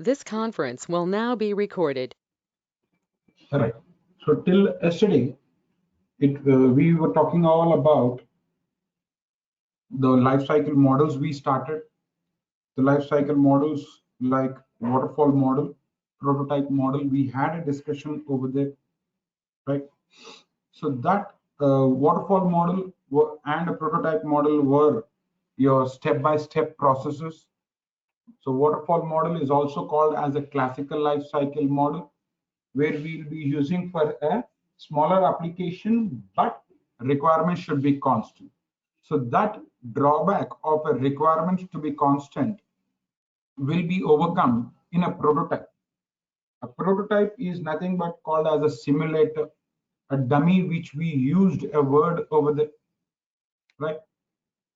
This conference will now be recorded. All right. So till yesterday, we were talking all about the life cycle models. We started the life cycle models like waterfall model, prototype model. We had a discussion over there, right? So that waterfall model and a prototype model were your step-by-step processes. So waterfall model is also called as a classical life cycle model, where we'll be using for a smaller application, but requirements should be constant. So that drawback of a requirement to be constant will be overcome in a prototype. A prototype is nothing but called as a simulator, a dummy which we used a word over there, right?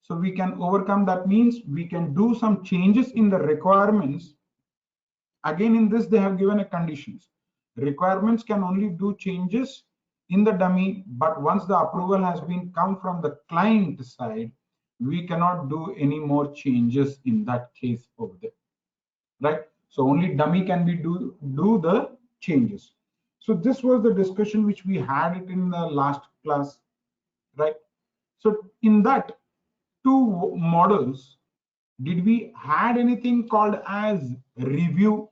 So we can overcome, that means we can do some changes in the requirements. Again, in this, they have given a conditions. Requirements can only do changes in the dummy, but once the approval has been come from the client side, we cannot do any more changes in that case over there, right? So only dummy can be do the changes. So this was the discussion which we had it in the last class, right? So in that two models, did we had anything called as review?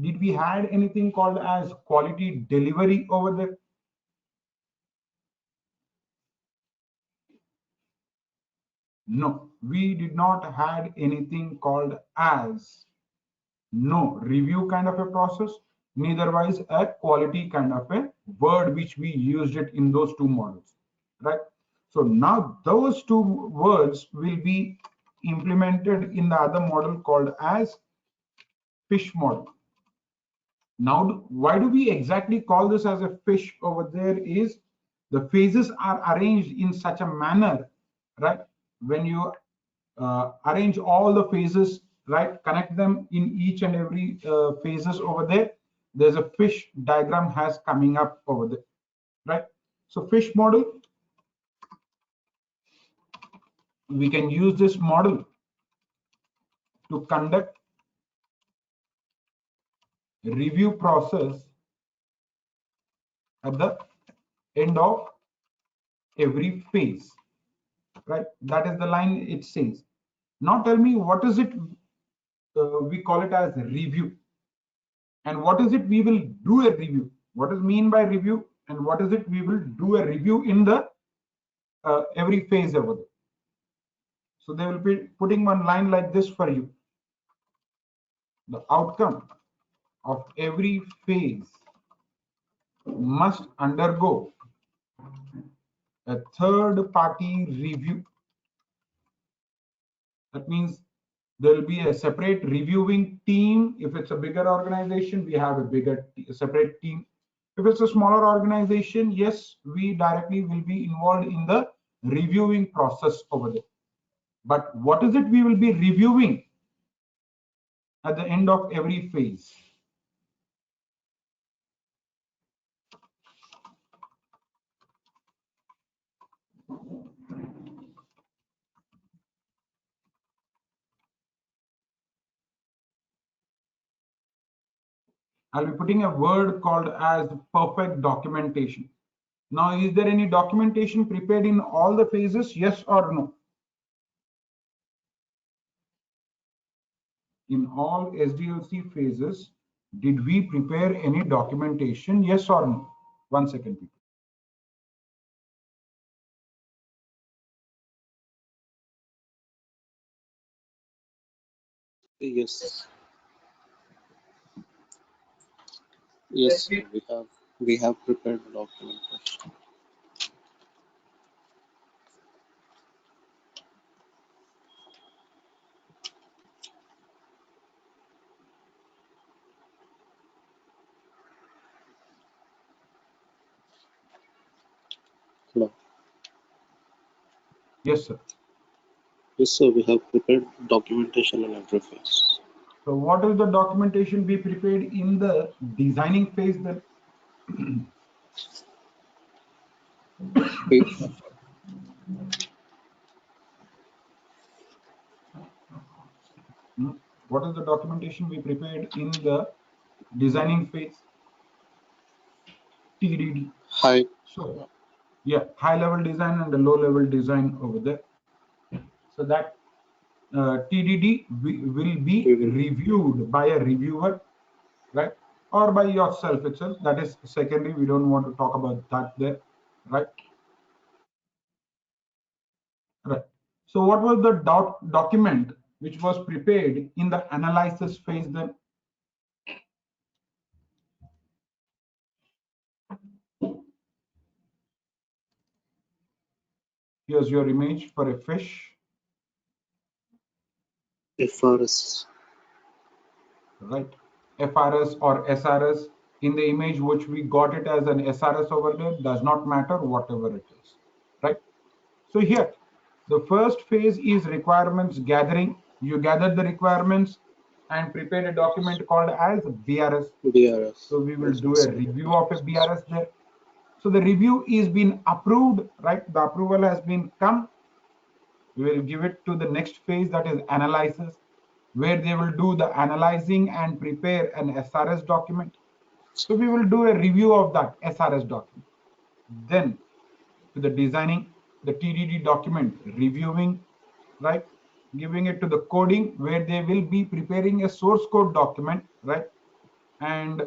Did we had anything called as quality delivery over there? No, we did not had anything called as no review kind of a process, neitherwise a quality kind of a word which we used it in those two models, right? So now those two words will be implemented in the other model called as fish model. Now, why do we exactly call this as a fish over there is the phases are arranged in such a manner, right? When you arrange all the phases, right, connect them in each and every phases over there, there's a fish diagram has coming up over there, right? So fish model, we can use this model to conduct review process at the end of every phase, right? That is the line it says. Now tell me, what is it we call it as review, and what is it we will do a review? What is mean by review, and what is it we will do a review in the every phase over there? So they will be putting one line like this for you. The outcome of every phase must undergo a third party review. That means there will be a separate reviewing team. If it's a bigger organization, we have a separate team. If it's a smaller organization, yes, we directly will be involved in the reviewing process over there. But what is it we will be reviewing at the end of every phase? I'll be putting a word called as perfect documentation. Now, is there any documentation prepared in all the phases? Yes or no? In all SDLC phases, did we prepare any documentation? Yes or no? 1 second, people. Yes. Yes, sir, we have prepared the documentation. Hello. Yes, sir. Yes, sir, we have prepared documentation in every phase. So what is the documentation we prepared in the designing phase then? We, What is the documentation we prepared in the designing phase? TDD. High. So yeah, high level design and the low level design over there. So that TDD will be reviewed by a reviewer, right? Or by yourself itself. That is secondary. We don't want to talk about that there, right? Right. So what was the document which was prepared in the analysis phase then? Here's your image for a fish, FRS. right? FRS or SRS. In the image which we got it as an SRS over there, does not matter, whatever it is, right? So here, the first phase is requirements gathering. You gathered the requirements and prepared a document called as BRS. BRS. So we will do a review of a BRS there. So the review is been approved, right? The approval has been come. We will give it to the next phase, that is analysis, where they will do the analyzing and prepare an SRS document. So we will do a review of that SRS document. Then to the designing, the TDD document, reviewing, right? Giving it to the coding, where they will be preparing a source code document, right? And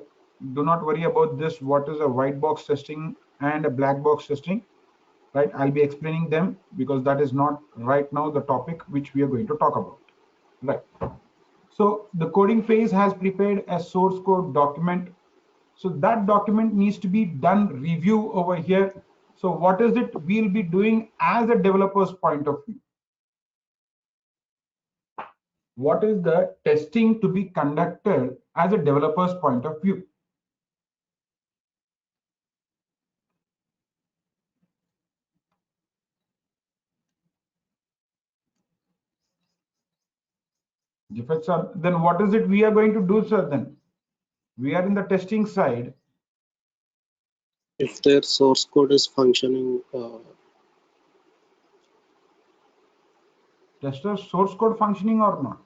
do not worry about this, what is a white box testing and a black box testing, right? I'll be explaining them because that is not right now the topic which we are going to talk about, right? So the coding phase has prepared a source code document. So that document needs to be done review over here. So what is it we'll be doing as a developer's point of view? What is the testing to be conducted as a developer's point of view? Defects are, then what is it we are going to do, sir? Then we are in the testing side. If their source code is functioning, Tester source code functioning or not?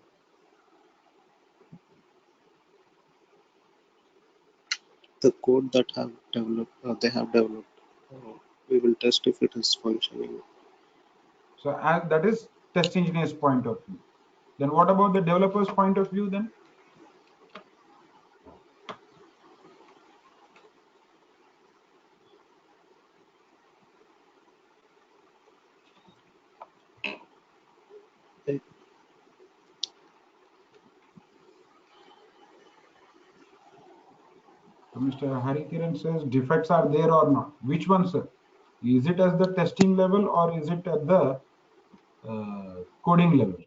the code that have developed, they have developed, we will test if it is functioning. So as that is test engineer's point of view. Then what about the developer's point of view then? Eh, So Mr. Harikiran says defects are there or not. Which one, sir? Is it at the testing level or is it at the coding level?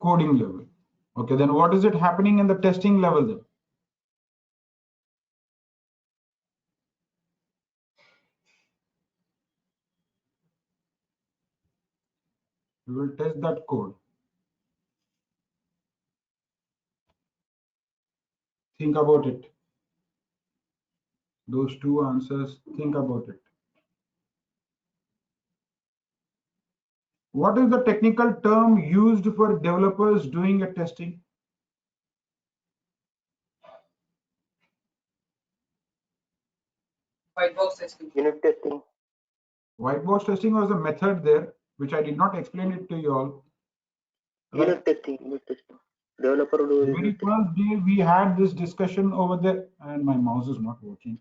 Coding level. Okay, then what is it happening in the testing level then? We will test that code. Think about it. Those two answers, think about it. What is the technical term used for developers doing a testing? White box testing. Unit testing. White box testing was a method there, which I did not explain it to you all. Right? Unit testing. Unit testing. Developer will do The very unit testing. first day we had this discussion over there, and my mouse is not working.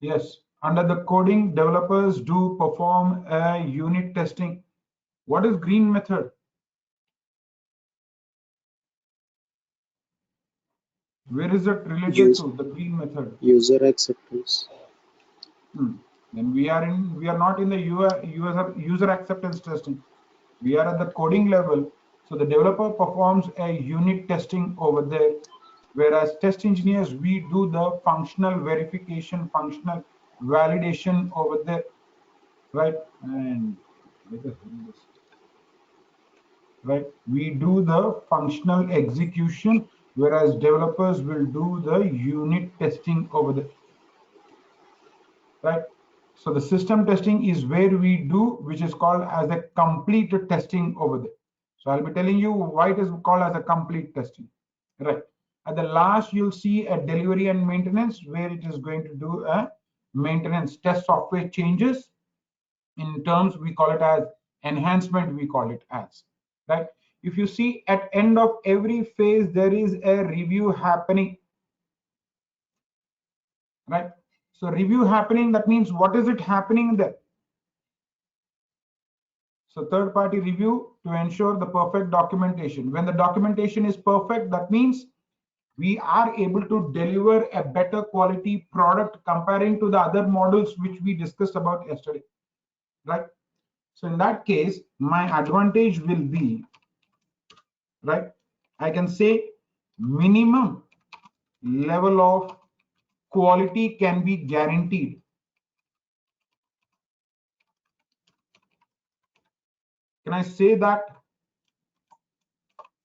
Yes, under the coding, developers do perform a unit testing. What is green method? Where is it related to the green method? User acceptance. Then we are not in the user acceptance testing. We are at the coding level. So the developer performs a unit testing over there, whereas test engineers, we do the functional verification, functional validation over there, right? And right, we do the functional execution whereas developers will do the unit testing over there, right? So the system testing is where we do, which is called as a complete testing over there. So I'll be telling you why it is called as a complete testing, right? At the last, you'll see a delivery and maintenance where it is going to do a maintenance test software changes. In terms, we call it as enhancement, we call it as, right? If you see at end of every phase, there is a review happening, right? So review happening, that means what is it happening there? So third party review to ensure the perfect documentation. When the documentation is perfect, that means we are able to deliver a better quality product comparing to the other models which we discussed about yesterday, right? So in that case, my advantage will be, right, I can say minimum level of quality can be guaranteed. Can I say that?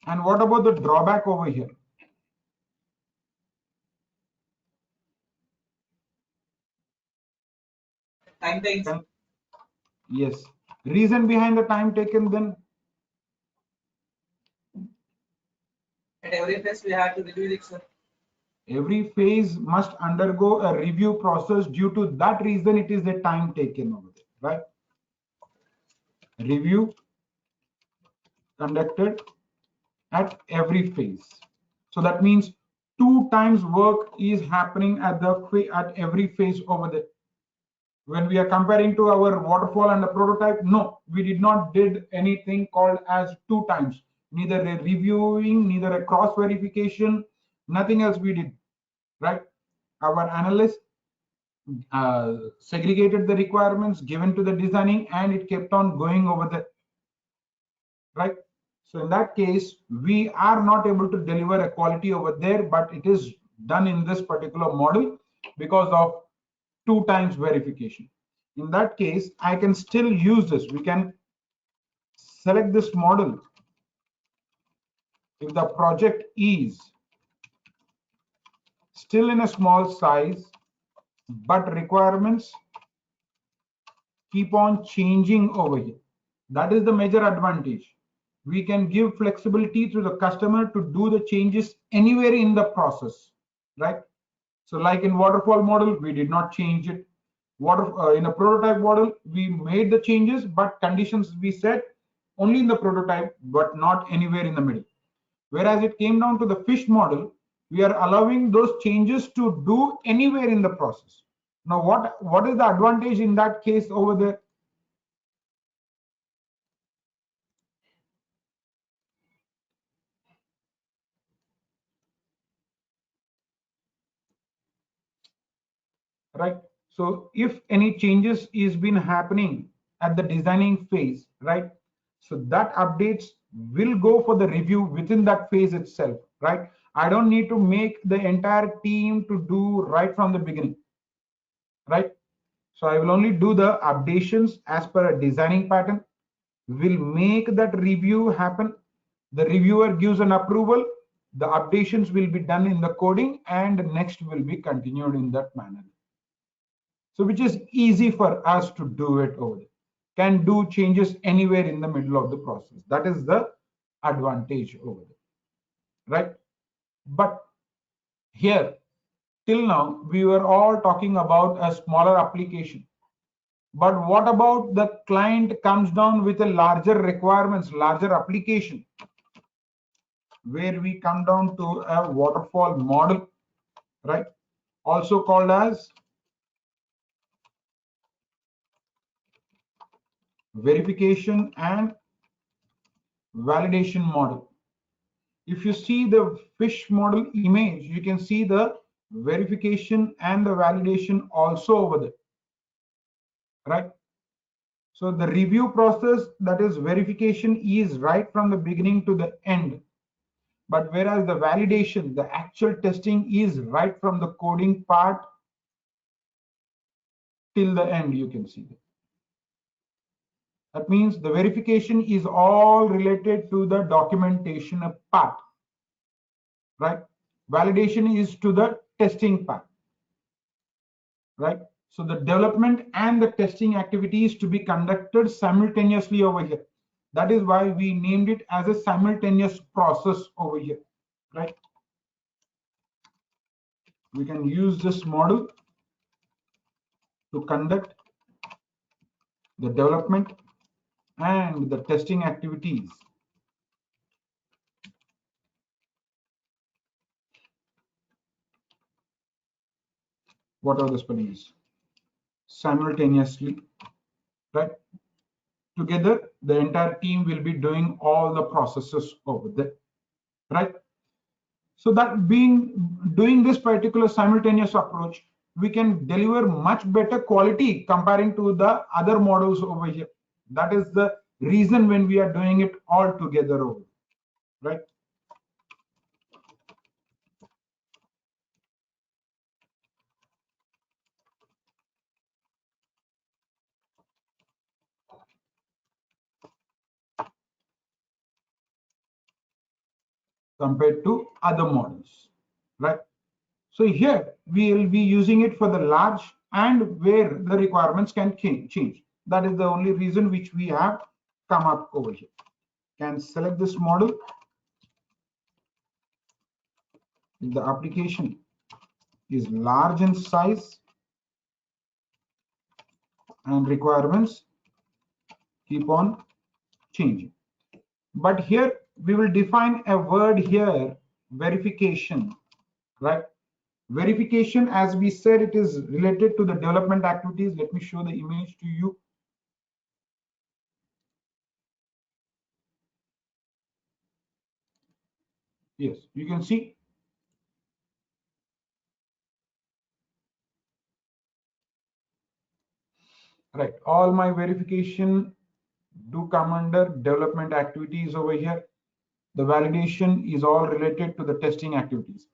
And what about the drawback over here? Time takes. Yes. Reason behind the time taken then? At every phase we have to review it, sir. Every phase must undergo a review process. Due to that reason, it is the time taken over there, right? Review conducted at every phase. So that means 2 times work is happening at every phase over there. When we are comparing to our waterfall and the prototype, no, we did not did anything called as 2 times. Neither a reviewing, neither a cross verification, nothing else we did, right? Our analyst segregated the requirements given to the designing, and it kept on going over there, right? So in that case, we are not able to deliver a quality over there, but it is done in this particular model because of 2 times verification. In that case, I can still use this. We can select this model if the project is still in a small size, but requirements keep on changing over here. That is the major advantage. We can give flexibility to the customer to do the changes anywhere in the process, right? So like in waterfall model, we did not change it. In a prototype model, we made the changes, but conditions we set only in the prototype, but not anywhere in the middle. Whereas it came down to the fish model, we are allowing those changes to do anywhere in the process. Now, what is the advantage in that case over there? Right? So if any changes is been happening at the designing phase, right? So that updates will go for the review within that phase itself, right? I don't need to make the entire team to do right from the beginning, right? So I will only do the updations as per a designing pattern. Will make that review happen. The reviewer gives an approval. The updations will be done in the coding, and next will be continued in that manner. So which is easy for us to do it over there. Can do changes anywhere in the middle of the process. That is the advantage over there, right? But here, till now, we were all talking about a smaller application. But what about the client comes down with a larger requirements, larger application, where we come down to a waterfall model, right? Also called as verification and validation model. If you see the fish model image, you can see the verification and the validation also over there, right? So the review process, that is verification, is right from the beginning to the end. But whereas the validation, the actual testing, is right from the coding part till the end, you can see that. That means the verification is all related to the documentation part. right? Validation is to the testing part, right? So the development and the testing activities to be conducted simultaneously over here. That is why we named it as a simultaneous process over here, right? We can use this model to conduct the development and the testing activities. Whatever the spelling is, simultaneously, right? Together, the entire team will be doing all the processes over there, right? So that doing this particular simultaneous approach, we can deliver much better quality comparing to the other models over here. That is the reason when we are doing it all together over, right? Compared to other models, right? So here we will be using it for the large and where the requirements can change. That is the only reason which we have come up over here. Can select this model. If the application is large in size and requirements keep on changing. But here we will define a word here, verification, right? Verification, as we said, it is related to the development activities. Let me show the image to you. Yes, you can see. Right, all my verification do come under development activities over here. The validation is all related to the testing activities.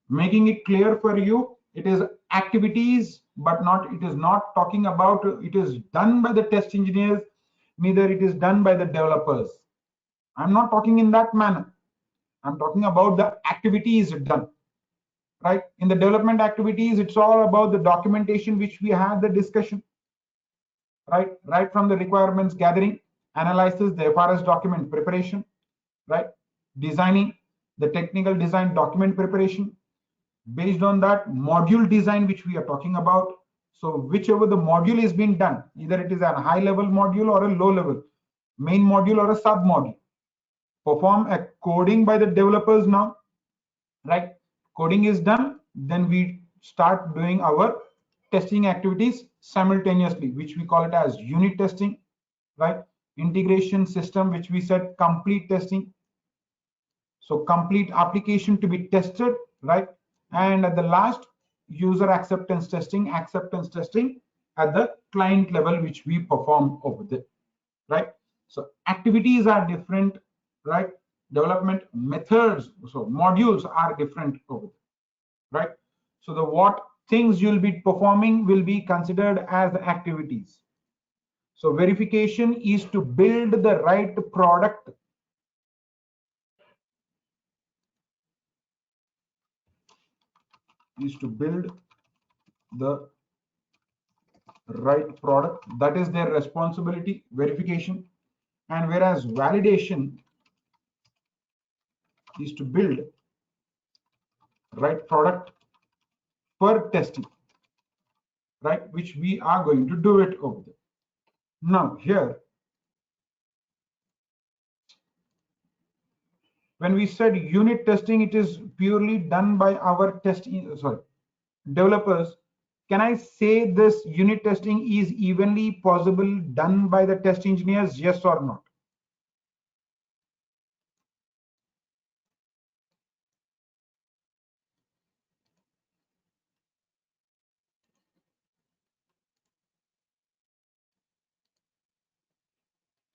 Making it clear for you, it is activities, but not, it is not talking about it is done by the test engineers, neither it is done by the developers. I'm not talking in that manner. I'm talking about the activities done, right? In the development activities, it's all about the documentation which we had the discussion, right from the requirements gathering, analysis, the FRS document preparation, right? Designing, the technical design document preparation. Based on that, module design, which we are talking about. So whichever the module is being done, either it is a high level module or a low level, main module or a sub module. Perform a coding by the developers now, right? Coding is done, then we start doing our testing activities simultaneously, which we call it as unit testing, right? Integration system, which we said complete testing. So complete application to be tested, right? And at the last, user acceptance testing at the client level, which we perform over there, right? So activities are different, right? Development methods, so modules are different over there, right? So the what things you'll be performing will be considered as activities. So verification is to build the right product. Is to build the right product. That is their responsibility, verification. And whereas validation is to build right product for testing, right? Which we are going to do it over there. Now here, when we said unit testing, it is purely done by our developers. Can I say this unit testing is evenly possible done by the test engineers? Yes or not?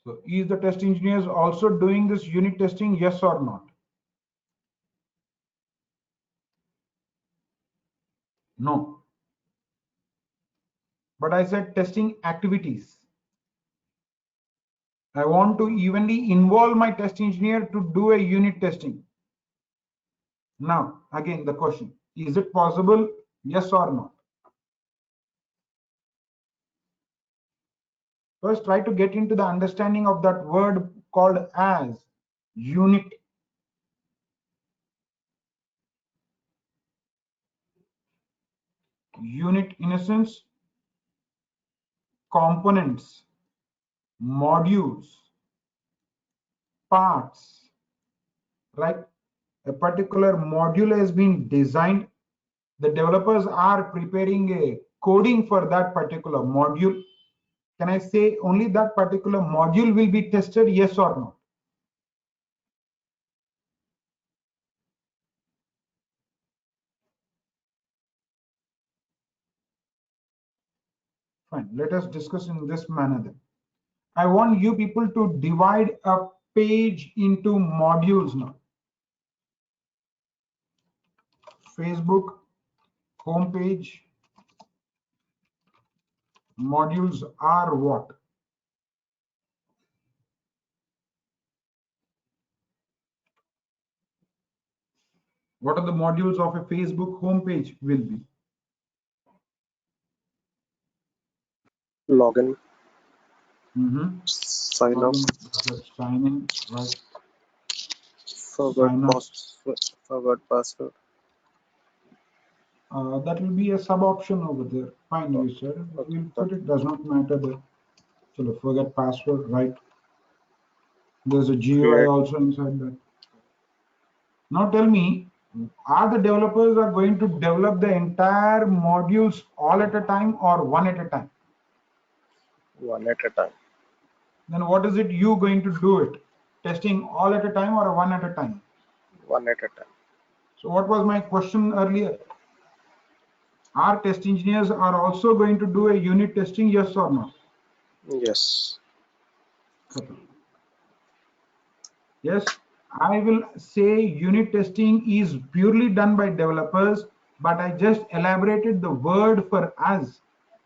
So is the test engineers also doing this unit testing? Yes or not? No. But I said testing activities. I want to evenly involve my test engineer to do a unit testing. Now, again, the question, is it possible? Yes or no? First, try to get into the understanding of that word called as unit. Unit, in a sense, components, modules, parts, right? A particular module has been designed. The developers are preparing a coding for that particular module. Can I say only that particular module will be tested, yes or no? Fine, let us discuss in this manner then. I want you people to divide a page into modules now. Facebook homepage modules are what? What are the modules of a Facebook homepage will be? Login, sign up, Login, sign in, right? forward Sign up. forward password. That will be a sub option over there. Fine, you said. We'll put it, does not matter there. So forget password, right? There's a GUI Create. also inside that. Now tell me, are the developers are going to develop the entire modules all at a time or one at a time? One at a time. Then what is it you going to do it? Testing all at a time or one at a time? One at a time. So what was my question earlier? Our test engineers are also going to do a unit testing, yes or no? Yes. Yes, I will say unit testing is purely done by developers, but I just elaborated the word for us.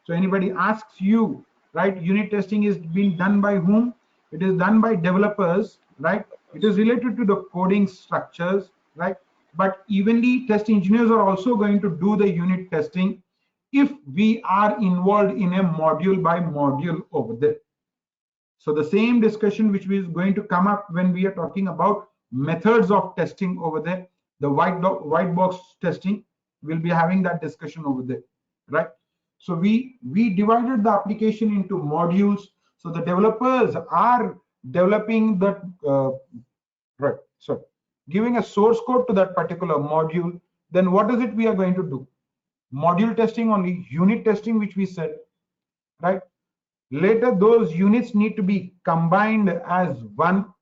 So anybody asks you, right, unit testing is being done by whom? It is done by developers, right? It is related to the coding structures, right? But evenly test engineers are also going to do the unit testing if we are involved in a module by module over there. So the same discussion which is going to come up when we are talking about methods of testing over there, the white box testing, we'll be having that discussion over there, right? So we divided the application into modules. So the developers are developing that, right? So giving a source code to that particular module. Then what is it we are going to do? Module testing only, unit testing, which we said, right? Later, those units need to be combined as one,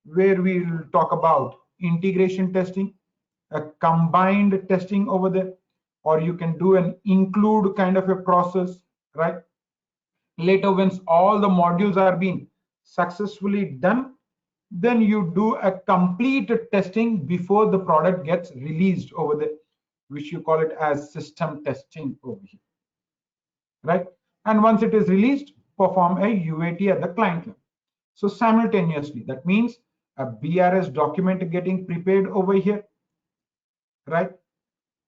where we'll talk about integration testing, a combined testing over there, or you can do an include kind of a process, right? Later, once all the modules are being successfully done, then you do a complete testing before the product gets released over there, which you call it as system testing over here, right? And once it is released, perform a UAT at the client level. So simultaneously, that means a BRS document getting prepared over here, right?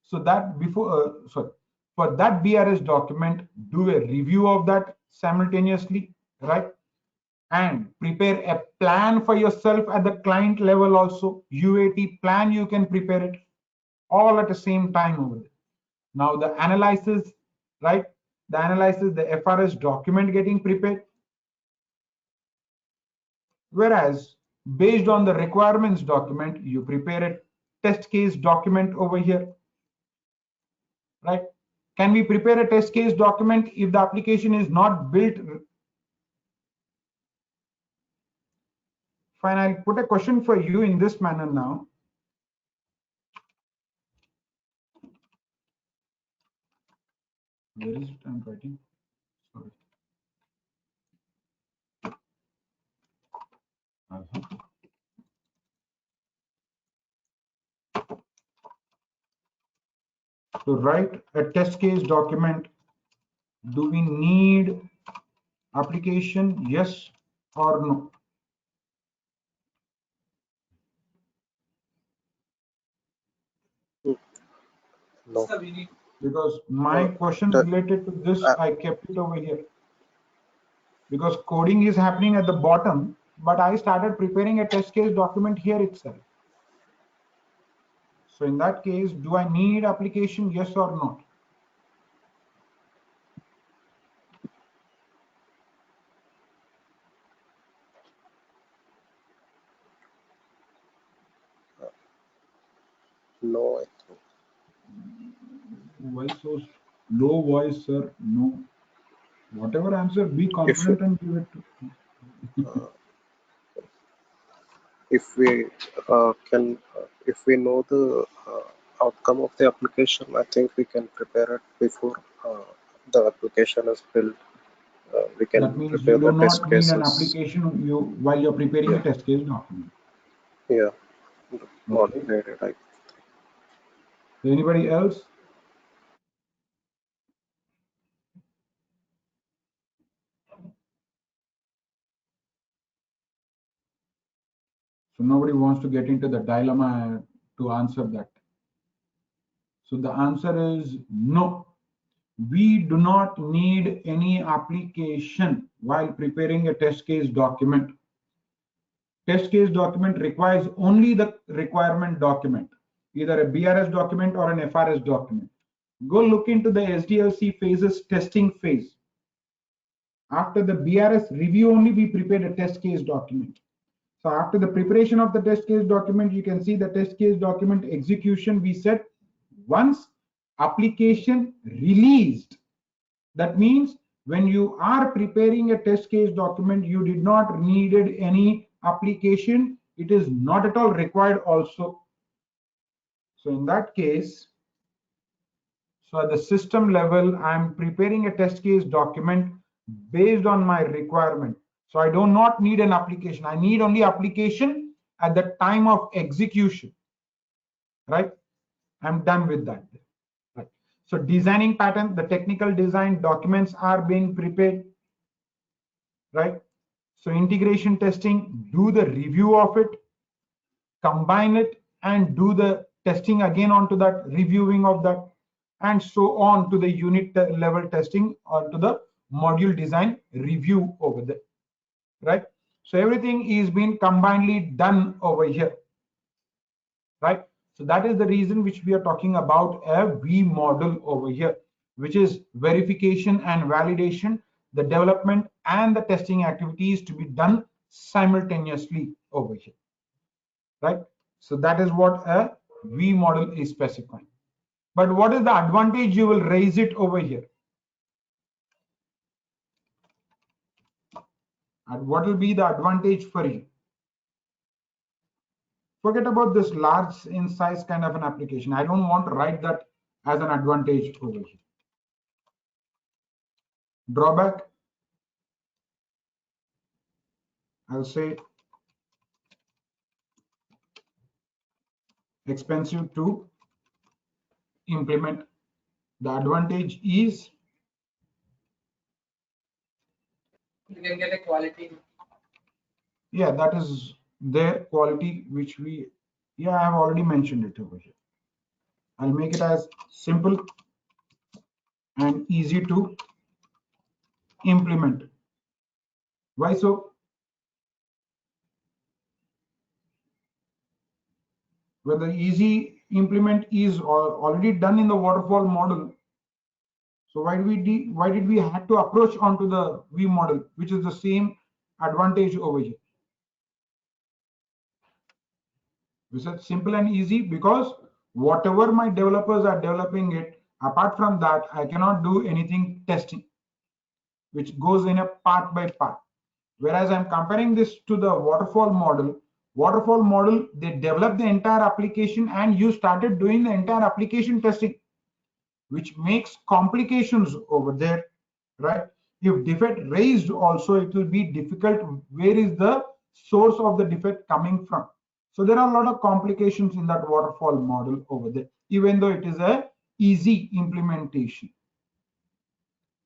So that for that BRS document, do a review of that simultaneously, right? And prepare a plan for yourself at the client level also. UAT plan, you can prepare it all at the same time over there. Now the analysis, right? The analysis, the FRS document getting prepared. Whereas based on the requirements document, you prepare a test case document over here, right? Can we prepare a test case document if the application is not built? Fine, I'll put a question for you in this manner now. Where is it? I'm writing. Sorry. To write a test case document, do we need application? Yes or no? No. Because my question the- related to this, uh, I kept it over here. Because coding is happening at the bottom, but I started preparing a test case document here itself. So in that case, do I need application? Yes or not? no, I think. Why so low voice, sir? No. Whatever answer, be If confident and give it to. if we if we know the outcome of the application, I think we can prepare it before the application is built. We That can means prepare you the do test not need an cases. application while you're preparing Yeah, a test case document. yeah, not Okay. needed. Anybody else? So nobody wants to get into the dilemma to answer that. So the answer is no. We do not need any application while preparing a test case document. Test case document requires only the requirement document, either a BRS document or an FRS document. Go look into the SDLC phases testing phase. After the BRS review only, we prepared a test case document. So after the preparation of the test case document, you can see the test case document execution. We said once application released, that means when you are preparing a test case document, you did not needed any application. It is not at all required also. So in that case, so at the system level, I'm preparing a test case document based on my requirement. So I do not need an application. I need only application at the time of execution, right? I'm done with that. Right. So designing pattern, the technical design documents are being prepared, right? So integration testing, do the review of it, combine it, and do the testing again onto that, reviewing of that, and so on to the unit level testing or to the module design review over there, right? So everything is being combinedly done over here, right? So that is the reason which we are talking about a V model over here, which is verification and validation, the development and the testing activities to be done simultaneously over here, right? So that is what a V model is specifying. But what is the advantage you will raise it over here? And what will be the advantage for you? Forget about this large in size kind of an application. I don't want to write that as an advantage over here. Drawback, I'll say expensive to implement. The advantage is You can get a quality. yeah, that is their quality, which we, yeah, I have already mentioned it over here. I'll make it as simple and easy to implement. Why so? Where the easy implement is already done in the waterfall model. So why did we have to approach onto the V model, which is the same advantage over here? We said simple and easy because whatever my developers are developing it, apart from that, I cannot do anything testing, which goes in a part by part. Whereas I'm comparing this to the waterfall model, they develop the entire application and you started doing the entire application testing, which makes complications over there, right? If defect raised also, it will be difficult. Where is the source of the defect coming from? So there are a lot of complications in that waterfall model over there, even though it is a easy implementation.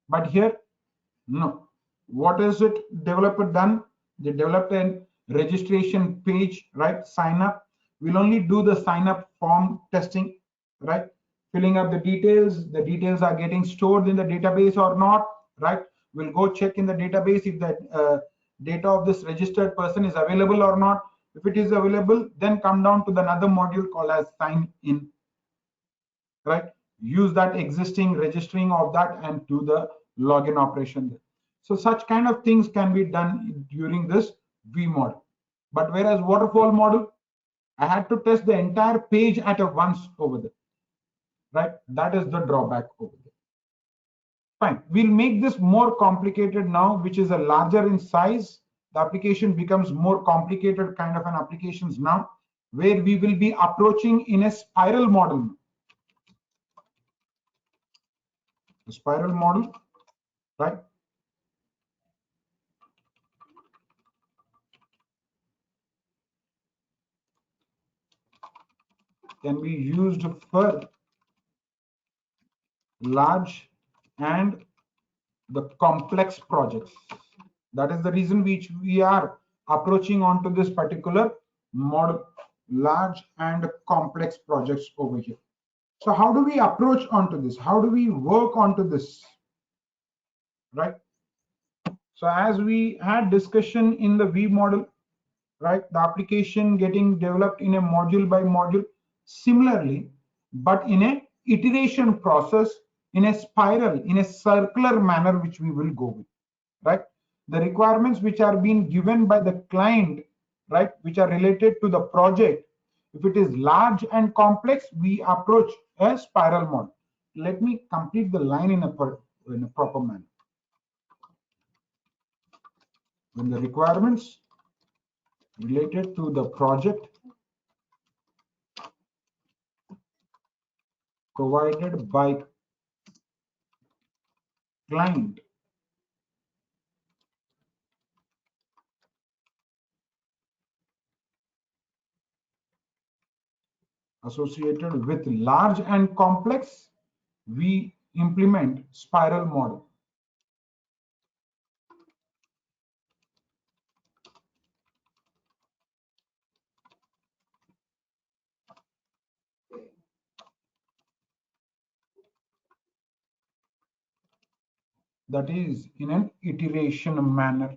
But here, no. What is it developer done? They developed a registration page, right? Sign up. We'll only do the sign up form testing, right? filling up the details are getting stored in the database or not, right? We'll go check in the database if the data of this registered person is available or not. If it is available, then come down to the another module called as sign in, right? Use that existing registering of that and do the login operation. So such kind of things can be done during this V model. But whereas waterfall model, I had to test the entire page at a once over there, right? That is the drawback over there. Fine, we'll make this more complicated now, which is a larger in size. The application becomes more complicated kind of an applications now, where we will be approaching in a spiral model. The spiral model, right? Can be used for large and the complex projects. That is the reason which we are approaching onto this particular model, large and complex projects over here. So how do we approach onto this? How do we work onto this, right? So as we had discussion in the V model, right, the application getting developed in a module by module, similarly, but in a iteration process, in a spiral, in a circular manner, which we will go with, right? The requirements which are being given by the client, right, which are related to the project, if it is large and complex, we approach a spiral model. Let me complete the line in a proper manner. When the requirements related to the project provided by client associated with large and complex, we implement spiral model. That is in an iteration manner.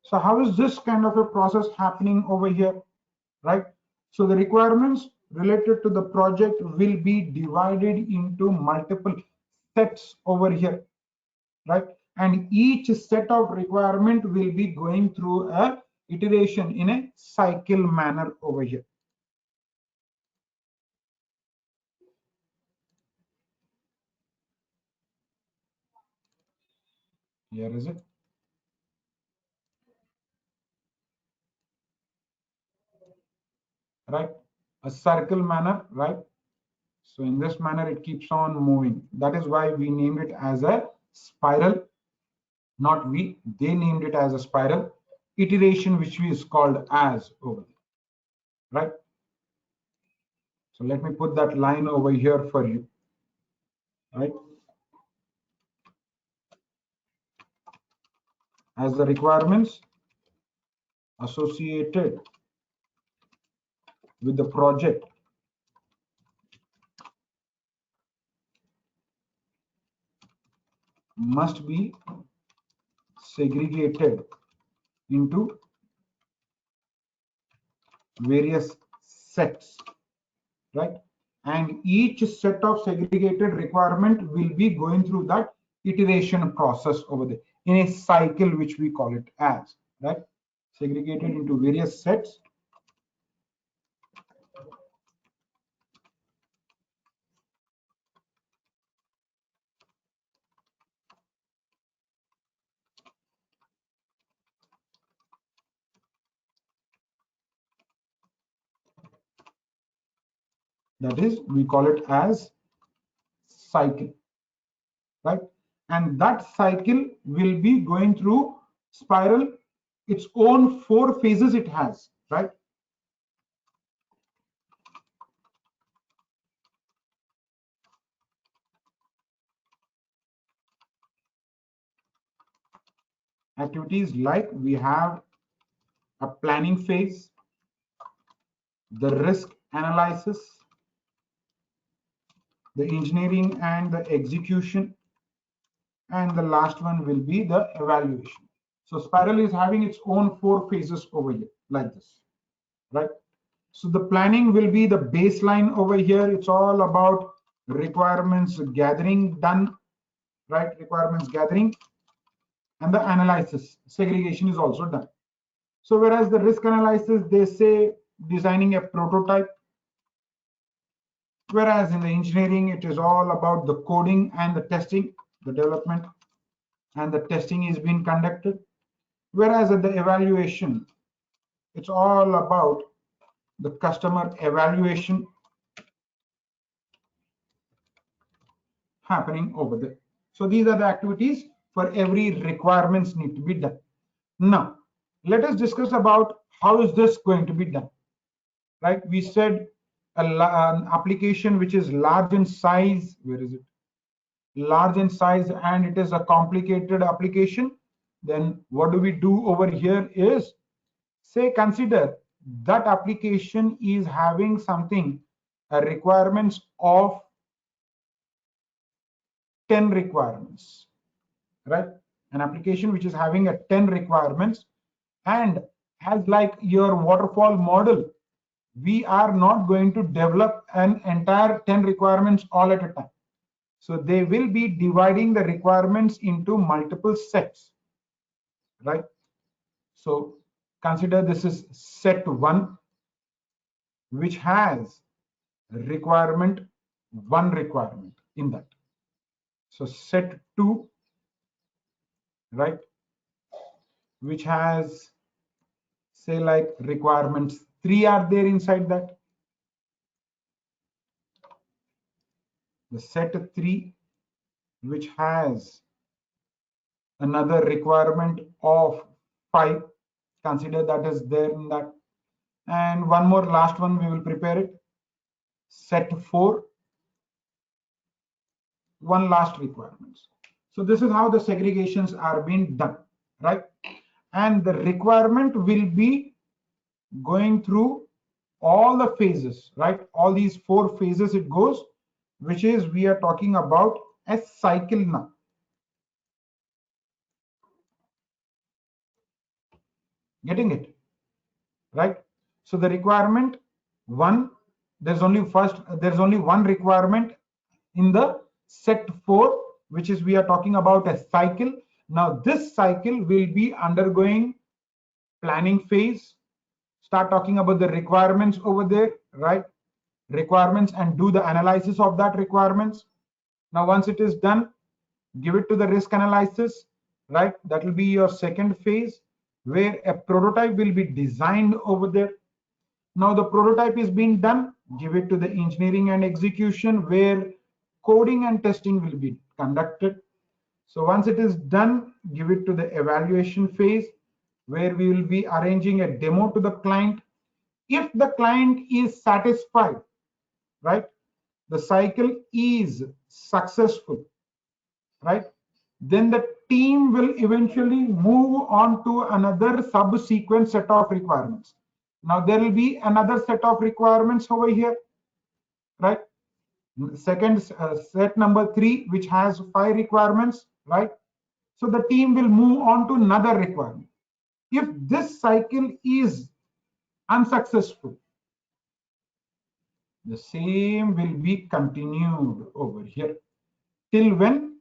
So how is this kind of a process happening over here, right? So the requirements related to the project will be divided into multiple sets over here, right? And each set of requirement will be going through a iteration in a cycle manner over here. Here is it. Right, a circle manner, right? So in this manner it keeps on moving. That is why we named it as a spiral. Not we, they named it as a spiral iteration, which is called as over there, right? So let me put that line over here for you, right? As the requirements associated with the project must be segregated into various sets, right? And each set of segregated requirement will be going through that iteration process over there in a cycle, which we call it as, right? Segregated into various sets. That is, we call it as cycle, right? And that cycle will be going through spiral, its own 4 phases it has, right? Activities like we have a planning phase, the risk analysis, the engineering and the execution, and the last one will be the evaluation. So spiral is having its own 4 phases over here, like this, right? So the planning will be the baseline over here. It's all about requirements gathering done, right? Requirements gathering, and the analysis, segregation is also done. So whereas the risk analysis, they say designing a prototype, whereas in the engineering, it is all about the coding and the testing, the development and the testing is being conducted. Whereas at the evaluation, it's all about the customer evaluation happening over there. So these are the activities for every requirements need to be done. Now, let us discuss about how is this going to be done, right? We said an application which is large in size, where is it? Large in size, and it is a complicated application. Then what do we do over here is, say, consider that application is having something, requirements of 10 requirements, right? An application which is having a 10 requirements, and as like your waterfall model, we are not going to develop an entire 10 requirements all at a time. So they will be dividing the requirements into multiple sets, right? So consider this is set 1, which has one requirement in that. So set 2, right, which has, say, like requirements 3 are there inside that. The set 3, which has another requirement of 5, consider that is there in that. And one more, last one, we will prepare it. Set 4, one last requirements. So this is how the segregations are being done, right? And the requirement will be going through all the phases, right? All these 4 phases it goes, which is we are talking about a cycle now. Getting it, right? So the requirement 1, there's only one requirement in the set 4, which is we are talking about a cycle. Now this cycle will be undergoing planning phase, start talking about the requirements over there, right? Requirements, and do the analysis of that requirements. Now once it is done, give it to the risk analysis, right? That will be your second phase, where a prototype will be designed over there. Now the prototype is being done, give it to the engineering and execution, where coding and testing will be conducted. So once it is done, give it to the evaluation phase, where we will be arranging a demo to the client. If the client is satisfied, right, the cycle is successful, right, then the team will eventually move on to another subsequent set of requirements. Now there will be another set of requirements over here, right? Second set number 3, which has 5 requirements, right? So the team will move on to another requirement. If this cycle is unsuccessful, the same will be continued over here. Till when?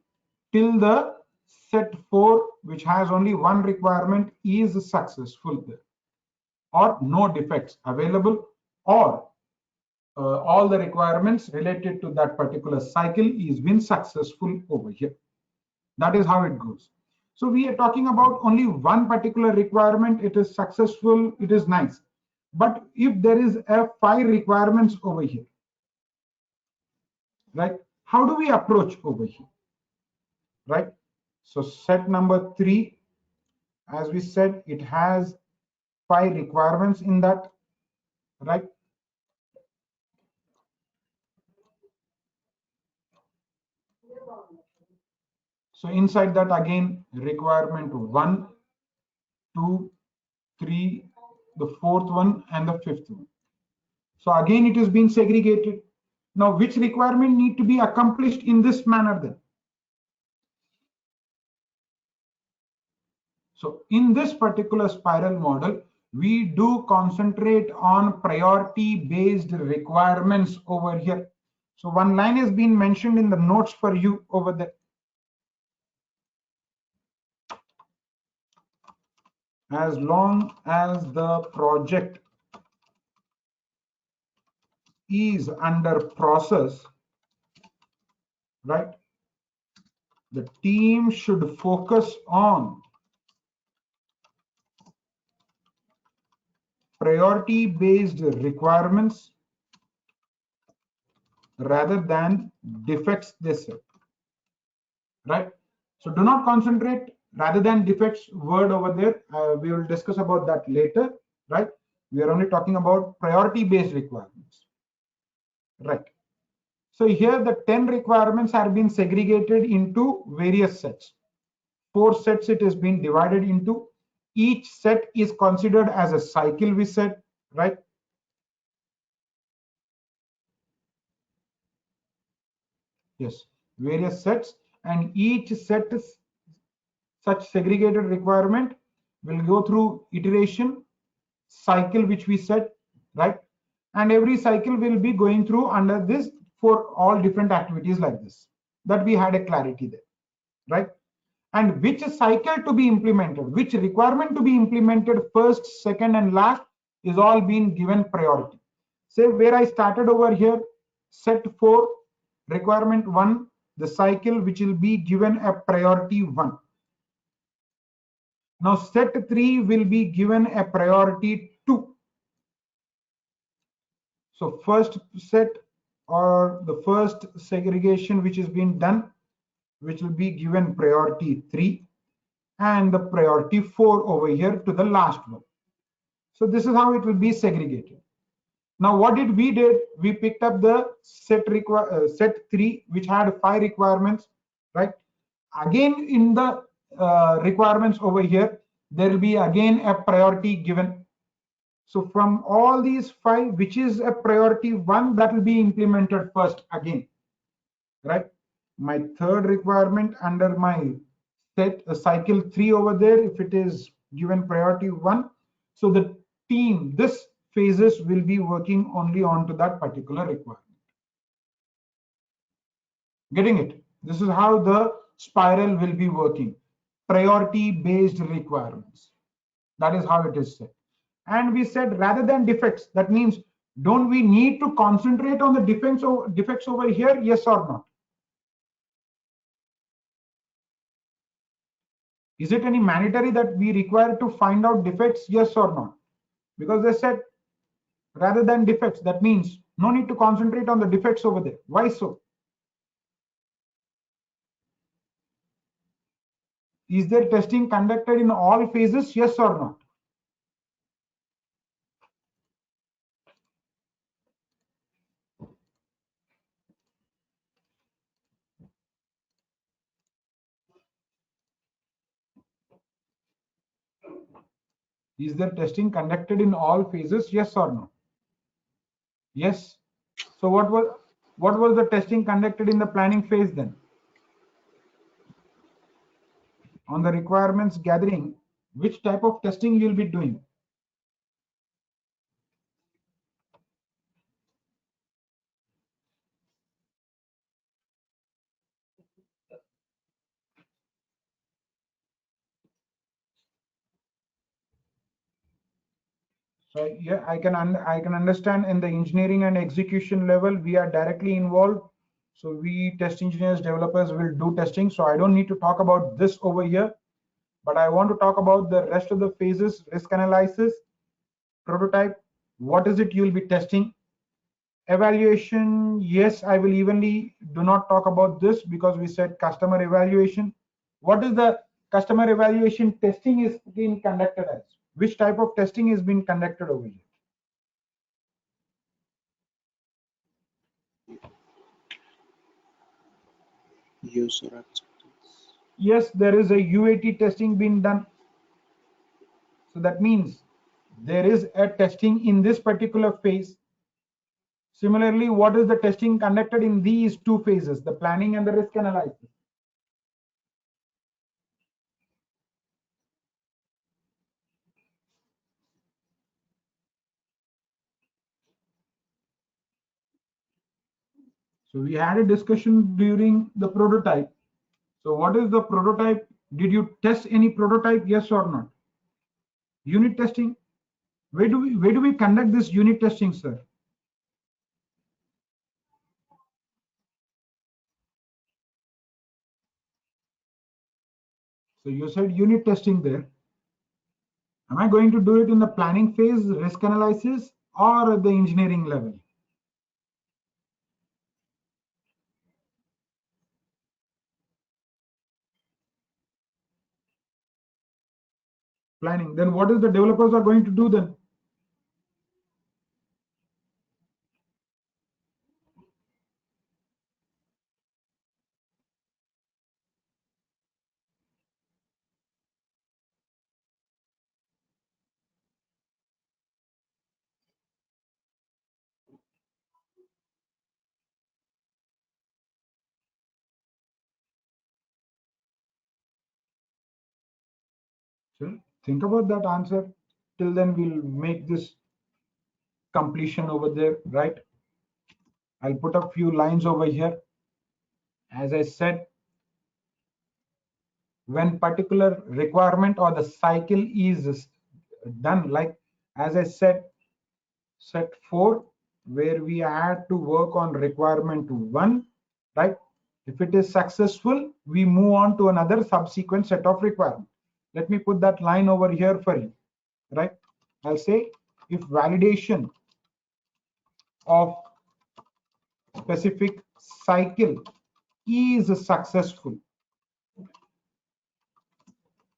Till the set 4, which has only one requirement, is successful there, or no defects available, or all the requirements related to that particular cycle is been successful over here. That is how it goes. So we are talking about only one particular requirement, it is successful, it is nice. But if there is a 5 requirements over here, right, how do we approach over here, right? So set number 3, as we said, it has 5 requirements in that, right? So inside that, again, requirement 1, 2, 3, the 4th one, and the 5th one. So again, it is being segregated. Now, which requirement need to be accomplished in this manner then? So in this particular spiral model, we do concentrate on priority based requirements over here. So one line has been mentioned in the notes for you over there. As long as the project is under process, right, the team should focus on priority based requirements rather than defects they set, right? So do not concentrate rather than defects word over there. We will discuss about that later, right? We are only talking about priority based requirements, right? So here the 10 requirements are being segregated into various sets. 4 sets it has been divided into. Each set is considered as a cycle, we said, right? Yes, various sets, and each set is such segregated requirement will go through iteration cycle, which we said, right? And every cycle will be going through under this for all different activities like this, that we had a clarity there, right? And which cycle to be implemented, which requirement to be implemented first, second, and last is all being given priority. Say where I started over here, set 4, requirement 1, the cycle which will be given a priority 1. Now set 3 will be given a priority 2. So first set or the first segregation which is being done, which will be given priority 3, and the priority 4 over here to the last one. So this is how it will be segregated. Now what did we did? We picked up the set 3 which had 5 requirements, right? Again in the requirements over here, there will be again a priority given. So from all these 5, which is a priority 1, that will be implemented first again, right? My third requirement under my set cycle 3 over there, if it is given priority 1, so the team, this phases will be working only on to that particular requirement. Getting it? This is how the spiral will be working. Priority based requirements. That is how it is set. And we said rather than defects, that means don't we need to concentrate on the defects over here? Yes or not? Is it any mandatory that we require to find out defects? Yes or not? Because they said rather than defects, that means no need to concentrate on the defects over there. Why so? Is there testing conducted in all phases? Yes or not? Is there testing conducted in all phases? Yes or no? Yes. So what was the testing conducted in the planning phase then? On the requirements gathering, which type of testing you will be doing? So yeah, I can understand in the engineering and execution level we are directly involved. So we test engineers, developers will do testing. So I don't need to talk about this over here, but I want to talk about the rest of the phases: risk analysis, prototype. What is it you'll be testing? Evaluation. Yes, I will evenly do not talk about this because we said customer evaluation. What is the customer evaluation testing is being conducted as? Which type of testing is being conducted over here? User acceptance. Yes, there is a UAT testing being done. So that means there is a testing in this particular phase. Similarly, what is the testing conducted in these two phases, the planning and the risk analysis? So we had a discussion during the prototype. So what is the prototype? Did you test any prototype? Yes or not? Unit testing. Where do we conduct this unit testing, sir? So you said unit testing there. Am I going to do it in the planning phase, risk analysis, or at the engineering level? Planning. Then what is the developers are going to do then? So think about that answer. Till then, we'll make this completion over there, right? I'll put a few lines over here. As I said, when particular requirement or the cycle is done, like as I said, set 4, where we had to work on requirement 1, right? If it is successful, we move on to another subsequent set of requirements. Let me put that line over here for you, right? I'll say if validation of specific cycle is successful,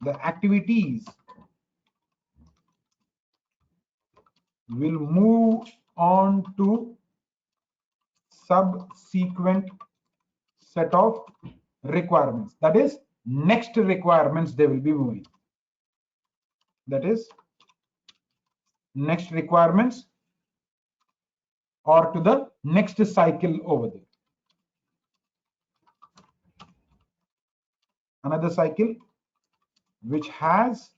the activities will move on to subsequent set of requirements. That is, next requirements they will be moving. That is, next requirements or to the next cycle over there. Another cycle which has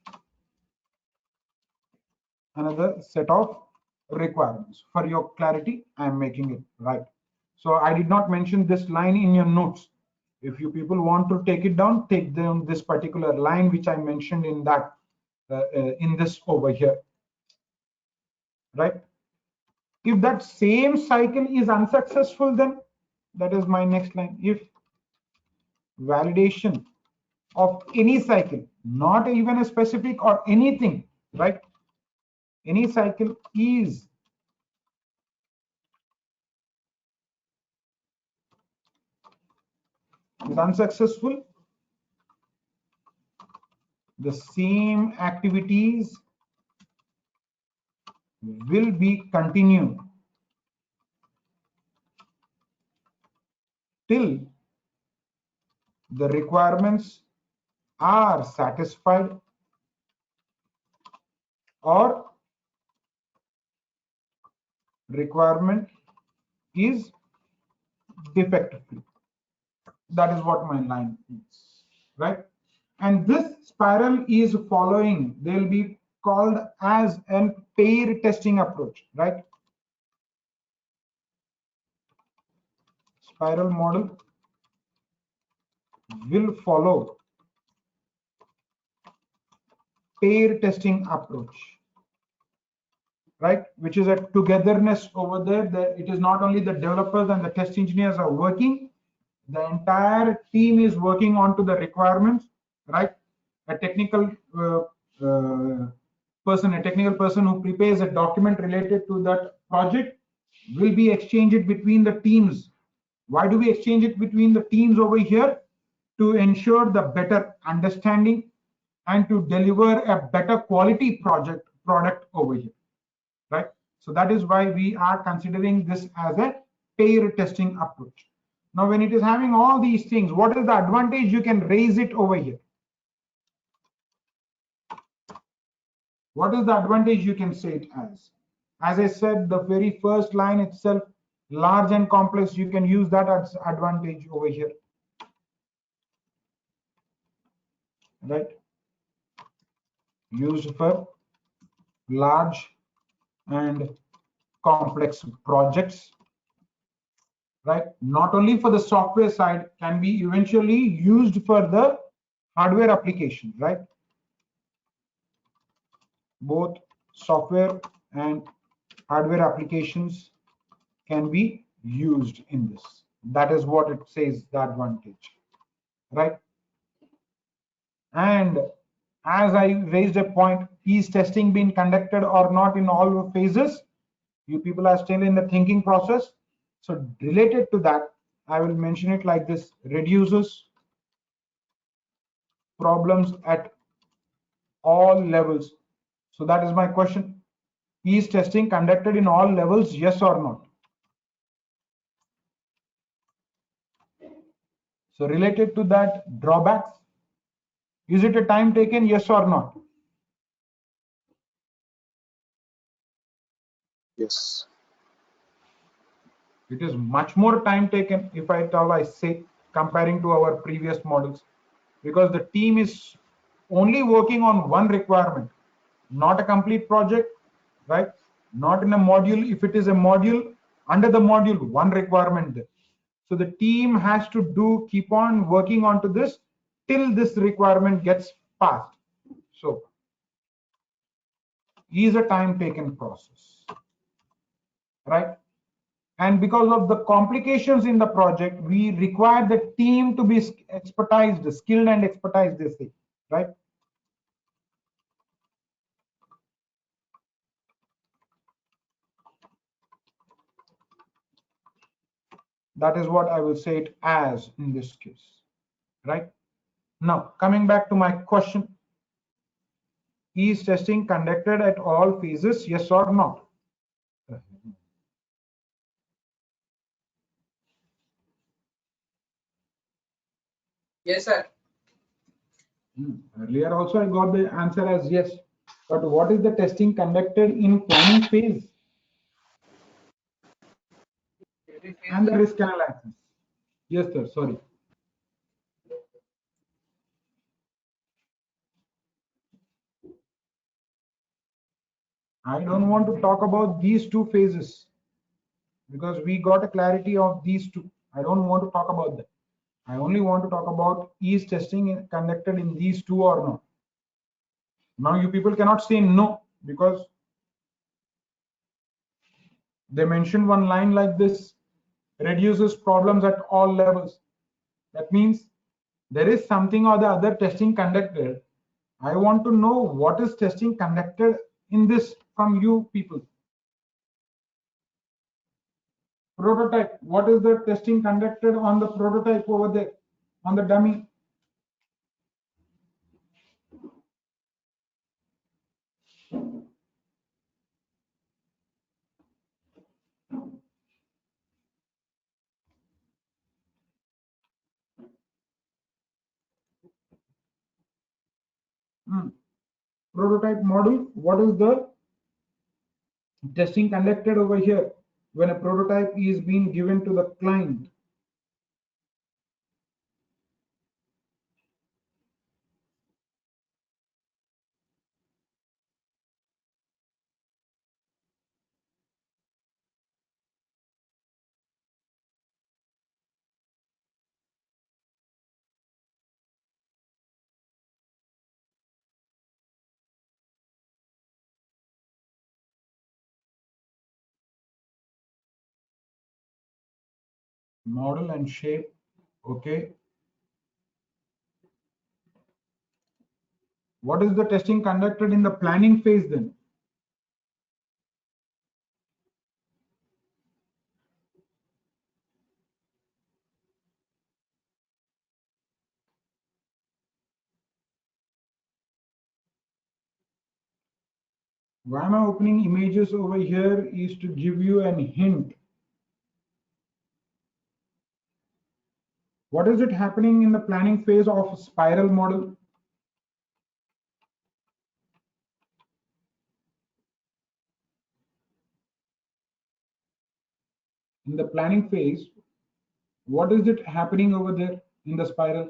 another set of requirements. For your clarity, I am making it right. So I did not mention this line in your notes. If you people want to take it down, take down this particular line which I mentioned in that in this over here, right? If that same cycle is unsuccessful, then that is my next line. If validation of any cycle, not even a specific or anything, right? Any cycle is unsuccessful, the same activities will be continued till the requirements are satisfied or requirement is defective. That is what my line is, right? And this spiral is following, they will be called as a pair testing approach, right? Spiral model will follow pair testing approach, right? Which is a togetherness over there. That it is not only the developers and the test engineers are working, the entire team is working on to the requirements, right? A technical person who prepares a document related to that project will be exchanged between the teams. Why do we exchange it between the teams over here? To ensure the better understanding and to deliver a better quality product over here, right? So that is why we are considering this as a pair testing approach. Now, when it is having all these things, what is the advantage? You can raise it over here. What is the advantage you can say it as? As I said, the very first line itself, large and complex, you can use that as advantage over here, right? Used for large and complex projects, right? Not only for the software side, can be eventually used for the hardware application, right? Both software and hardware applications can be used in this. That is what it says, the advantage, right? And as I raised a point, is testing being conducted or not in all phases? You people are still in the thinking process. So related to that, I will mention it like this: reduces problems at all levels. So that is my question. Is testing conducted in all levels, yes or not? So related to that, drawbacks, is it a time taken, yes or not? Yes. It is much more time taken, if I say, comparing to our previous models, because the team is only working on one requirement, not a complete project, right? Not in a module. If it is a module, under the module, one requirement there. So the team has to keep on working onto this till this requirement gets passed. So is a time taken process, right? And because of the complications in the project, we require the team to be expertized, skilled and expertized, they say, right? That is what I will say it as in this case, right? Now, coming back to my question, is testing conducted at all phases, yes or not? Yes, sir. Earlier also I got the answer as yes, but what is the testing conducted in planning phase and the risk analysis? Yes, sir, sorry. I don't want to talk about these two phases because we got a clarity of these two. I don't want to talk about that. I only want to talk about is testing conducted in these two or not. Now you people cannot say no because they mentioned one line like this: reduces problems at all levels. That means there is something or the other testing conducted. I want to know what is testing conducted in this from you people. Prototype, what is the testing conducted on the prototype over there, on the dummy? Prototype model, what is the testing conducted over here when a prototype is being given to the client? Model and shape, okay. What is the testing conducted in the planning phase then? Why am I opening images over here is to give you an hint. What is it happening in the planning phase of a spiral model? In the planning phase, what is it happening over there in the spiral?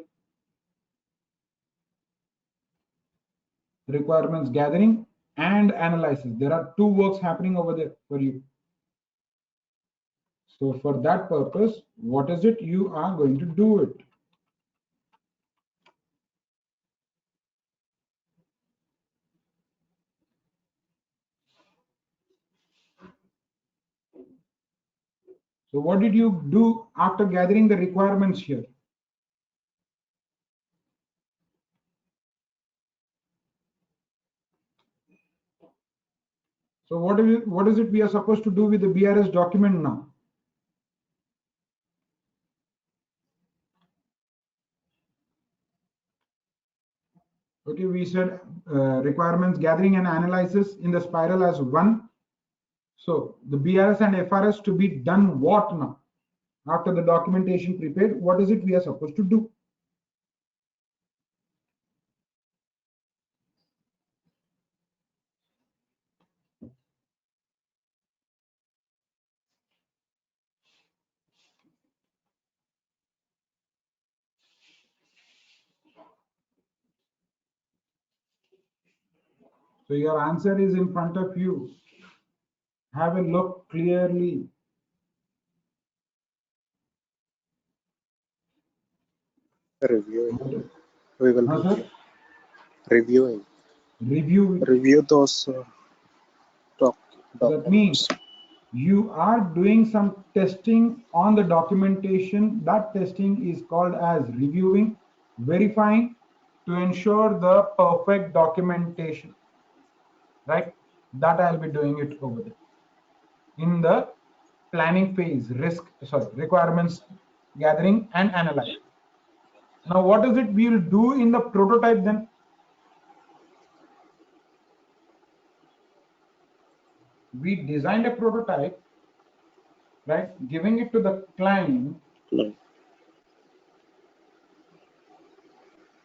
Requirements gathering and analysis. There are two works happening over there for you. So for that purpose, what is it you are going to do it? So what did you do after gathering the requirements here? So what is it we are supposed to do with the BRS document now? Okay, we said requirements gathering and analysis in the spiral as one. So the BRS and FRS to be done what now? After the documentation prepared, what is it we are supposed to do? So your answer is in front of you. Have a look clearly. Reviewing. We will Sir? reviewing. Review those That means documents. you are doing some testing on the documentation. That testing is called as reviewing, verifying to ensure the perfect documentation, right? That I'll be doing it over there in the planning phase, requirements gathering and analyze. Now what is it we will do in the prototype then? We designed a prototype, right? Giving it to the client. No.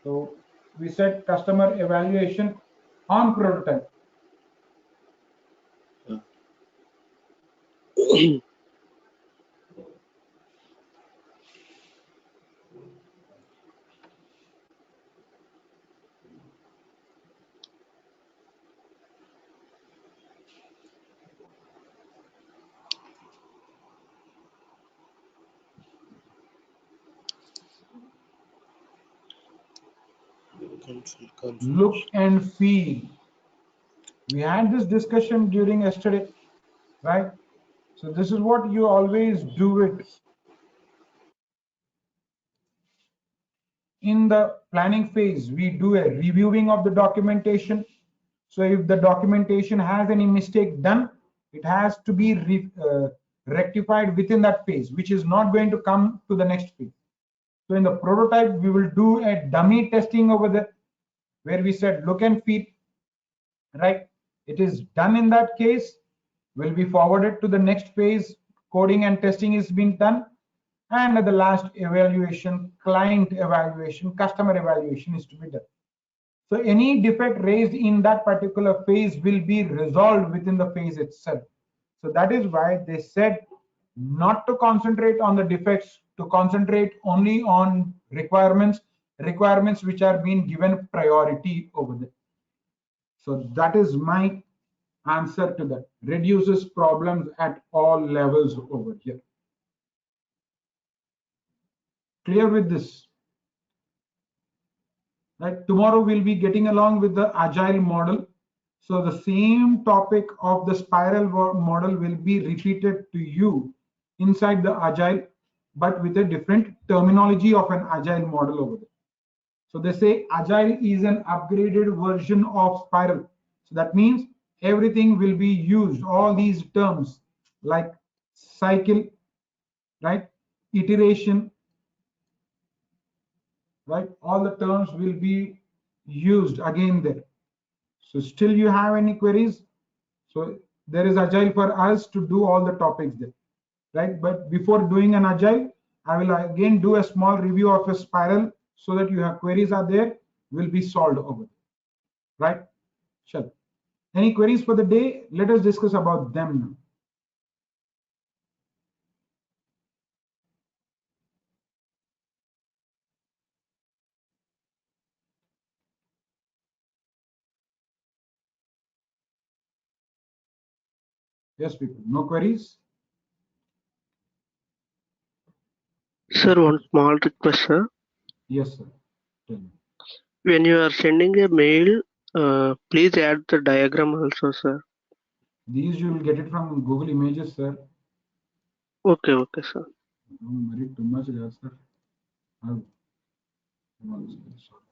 So we said customer evaluation on prototype. Look and feel. We had this discussion during yesterday, right? So this is what you always do it. In the planning phase, we do a reviewing of the documentation. So if the documentation has any mistake done, it has to be rectified within that phase, which is not going to come to the next phase. So in the prototype, we will do a dummy testing over there, where we said look and feel, right? It is done in that case, will be forwarded to the next phase. Coding and testing is being done, and at the last evaluation, client evaluation, customer evaluation is to be done. So any defect raised in that particular phase will be resolved within the phase itself. So that is why they said not to concentrate on the defects, to concentrate only on requirements which are being given priority over there. So that is my answer to that. Reduces problems at all levels over here. Clear with this? Right? Tomorrow we'll be getting along with the agile model. So the same topic of the spiral model will be repeated to you inside the agile, but with a different terminology of an agile model over there. So they say agile is an upgraded version of spiral. So that means everything will be used, all these terms like cycle, right? Iteration, right? All the terms will be used again there. So still you have any queries? So there is agile for us to do all the topics there, right? But before doing an agile, I will again do a small review of a spiral so that you have queries are there, will be solved over there, right? Sure. Any queries for the day? Let us discuss about them now. Yes, people. No queries? Sir, one small request, sir. Yes, sir. Tell me. When you are sending a mail, please add the diagram also, sir. These you will get it from Google Images, sir. Okay, okay, sir. Don't worry too much, sir. One second, sorry.